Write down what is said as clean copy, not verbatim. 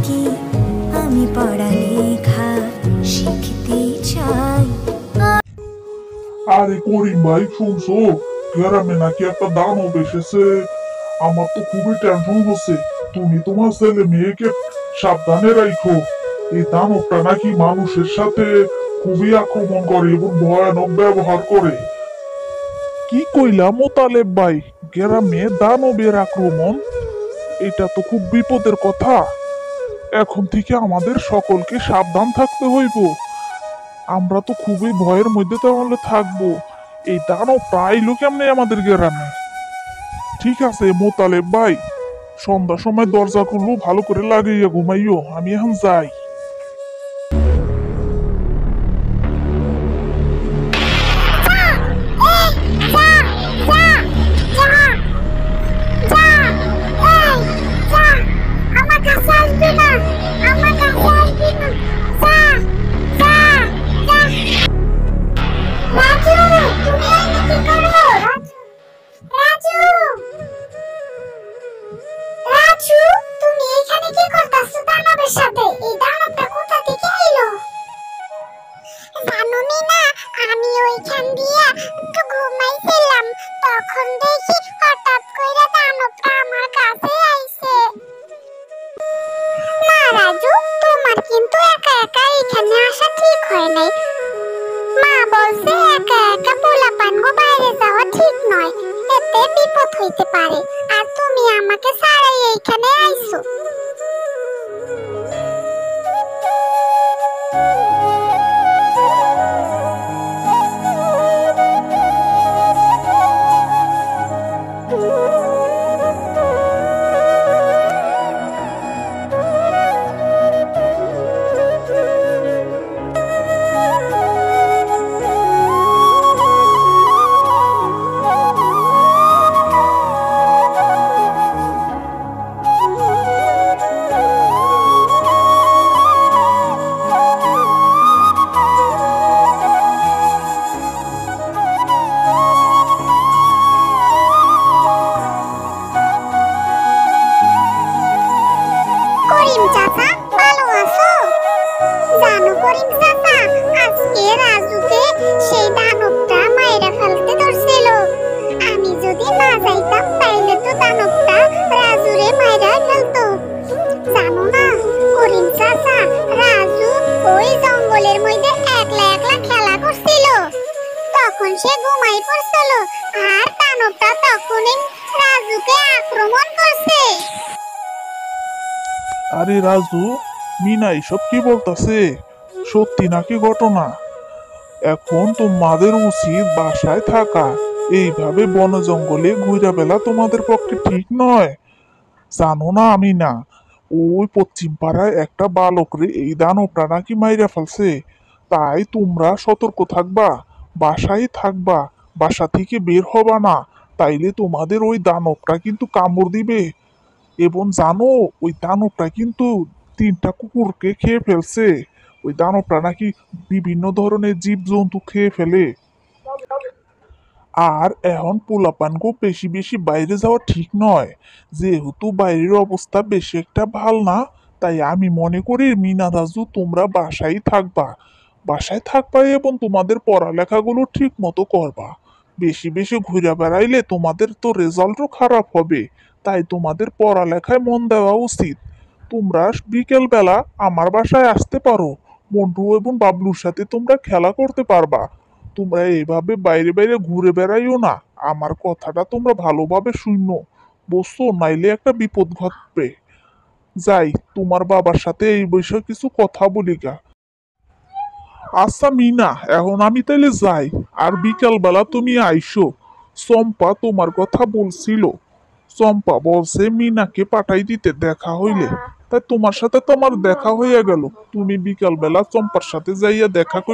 নাকি আমি পড়ালেখা শিখতে চাই। আরে করিম ভাই, শুনছো গ্রামে নাকি একটা দানব এসেছে? আমার তো খুবই টেনশন হচ্ছে। তুমি তোমার ছেলে মেয়েকে সাবধানে রাখো। এই দানবটা নাকি মানুষের সাথে খুবই আক্রমণ করে এবং ভয়ানক ব্যবহার করে। কি কইলা মোতালেব ভাই, গ্রামে দানবের আক্রমণ? এটা তো খুব বিপদের কথা। এখন থেকে আমাদের সকলকে সাবধান থাকতে হইব। আমরা তো খুবই ভয়ের মধ্যে তাহলে থাকবো। এই দানবটা আইলো কেমনে আমাদের গ্রামে? ঠিক আছে মোতালেব ভাই, সন্ধ্যার সময় দরজাগুলো ভালো করে লাগিয়ে ঘুমাইও। আমি এখন যাই। আমি ওইখান দিয়ে একটু ঘুমাইছিলাম, তখন দেখি হঠাৎ কইরা দানবটা আমার কাছে আইছে। না রাজু, তোমার কিন্তু একা একা এখানে আসা ঠিক হয় নাই। মা বলছে একা একা পোলাপানগো বাইরে যাওয়া ঠিক নয়, এতে বিপদ হইতে পারে। আর তুমি আমাকে ছাড়াই এইখানে আইছো। সে ঘুমাই পড়ছিল আর দানবটা তখনই রাজুকে আক্রমণ করছে। আরে রাজু, মিনা এসব কি বলতাছে? সত্যি নাকি ঘটনা? এখন তোমাদের উচিত বাসায় থাকা। এইভাবে বন জঙ্গলে ঘুরে বেলা তোমাদের পক্ষে ঠিক নয়। জানো না আমি না, ওই পশ্চিম পাড়ায় একটা বালকরে এই দানবটা নাকি মাইরা ফেলছে। তাই তোমরা সতর্ক থাকবা, বাসায় থাকবা, বাসা থেকে বের হবা না। তাইলে তোমাদের ওই দানবটা কিন্তু কামড় দিবে। এবং জানো, ওই দানবটা কিন্তু 3টা কুকুরকে খেয়ে ফেলছে। ওই দানবটা নাকি বিভিন্ন ধরনের জীব জন্তু খেয়ে ফেলে। আর এখন পোলাপানগো বেশি বেশি বাইরে যাওয়া ঠিক নয়। যেহেতু বাইরের অবস্থা বেশি একটা ভাল না, তাই আমি মনে করি মিনা রাজু তোমরা বাসায় থাকবা। বাসায় থাকবা এবং তোমাদের পড়ালেখাগুলো ঠিক মতো করবা। বেশি বেশি ঘুরে বেড়াইলে তোমাদের তো রেজাল্টও খারাপ হবে। তাই তোমাদের পড়ালেখায় মন দেওয়া উচিত। তোমরা বিকেল বেলা আমার বাসায় আসতে পারো। মন্টু এবং বাবলুর সাথে তোমরা খেলা করতে পারবা। তোমরা এইভাবে বাইরে বাইরে ঘুরে বেড়াইও না। আমার কথাটা তোমরা ভালোভাবে শুনো, বুঝছো? নাইলে একটা বিপদ ঘটবে। যাই, তোমার বাবার সাথে এই বিষয়ে কিছু কথা বলি গা। আচ্ছা মিনা, এখন আমি তাইলে যাই। আর বিকাল বেলা তুমি আইসো। চম্পা তোমার কথা বলছিল। চম্পা বলছে মিনাকে পাঠাই দিতে দেখা হইলে। তাই তোমার সাথে তো আমার দেখা হইয়া গেল। তুমি বিকাল বেলা চম্পার সাথে যাইয়া দেখা কই